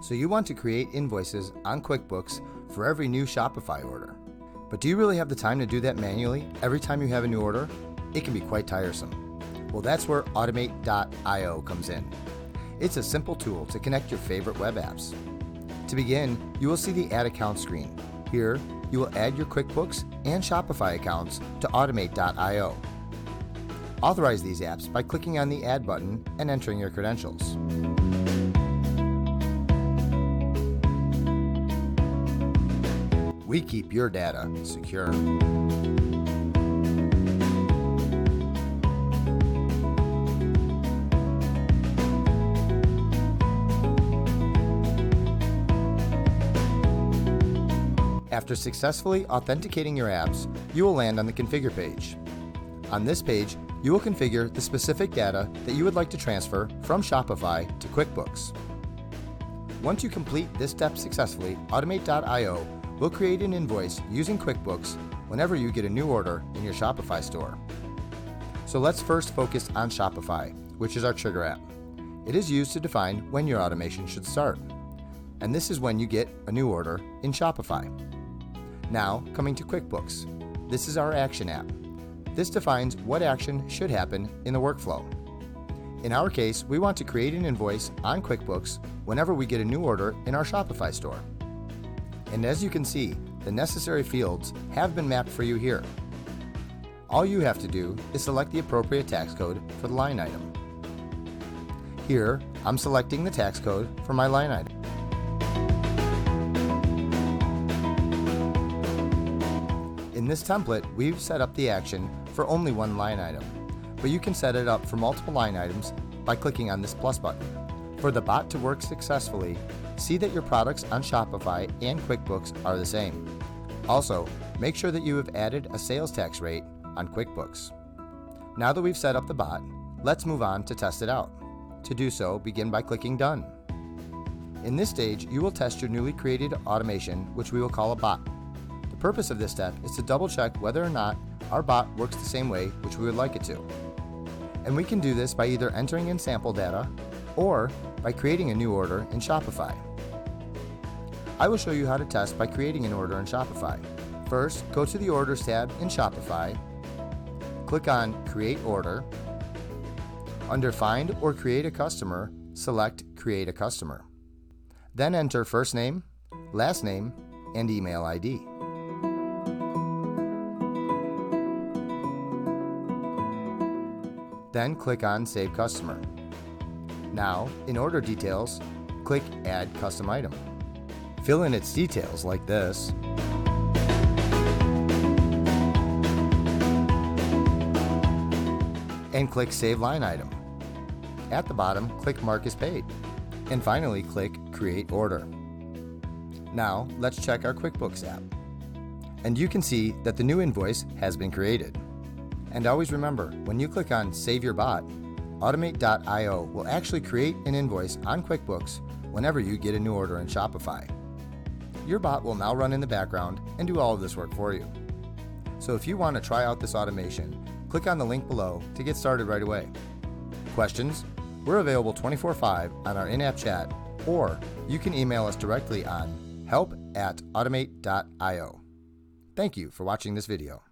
So you want to create invoices on QuickBooks for every new Shopify order. But do you really have the time to do that manually every time you have a new order? It can be quite tiresome. Well, that's where Automate.io comes in. It's a simple tool to connect your favorite web apps. To begin, you will see the Add Account screen. Here, you will add your QuickBooks and Shopify accounts to Automate.io. Authorize these apps by clicking on the Add button and entering your credentials. We keep your data secure. After successfully authenticating your apps, you will land on the Configure page. On this page, you will configure the specific data that you would like to transfer from Shopify to QuickBooks. Once you complete this step successfully, Automate.io will create an invoice using QuickBooks whenever you get a new order in your Shopify store. So let's first focus on Shopify, which is our trigger app. It is used to define when your automation should start. And this is when you get a new order in Shopify. Now, coming to QuickBooks. This is our action app. This defines what action should happen in the workflow. In our case, we want to create an invoice on QuickBooks whenever we get a new order in our Shopify store. And as you can see, the necessary fields have been mapped for you here. All you have to do is select the appropriate tax code for the line item. Here, I'm selecting the tax code for my line item. In this template, we've set up the action for only one line item, but you can set it up for multiple line items by clicking on this plus button. For the bot to work successfully, see that your products on Shopify and QuickBooks are the same. Also, make sure that you have added a sales tax rate on QuickBooks. Now that we've set up the bot, let's move on to test it out. To do so, begin by clicking Done. In this stage, you will test your newly created automation, which we will call a bot. The purpose of this step is to double check whether or not our bot works the same way which we would like it to. And we can do this by either entering in sample data or by creating a new order in Shopify. I will show you how to test by creating an order in Shopify. First, go to the Orders tab in Shopify, click on Create Order. Under Find or Create a Customer, select Create a Customer. Then enter first name, last name, and email ID. Then click on Save Customer. Now, in Order Details, click Add Custom Item. Fill in its details like this. And click Save Line Item. At the bottom, click Mark as Paid. And finally, click Create Order. Now, let's check our QuickBooks app. And you can see that the new invoice has been created. And always remember, when you click on Save Your Bot, Automate.io will actually create an invoice on QuickBooks whenever you get a new order in Shopify. Your bot will now run in the background and do all of this work for you. So if you want to try out this automation, click on the link below to get started right away. Questions? We're available 24/5 on our in-app chat, or you can email us directly on help@automate.io. Thank you for watching this video.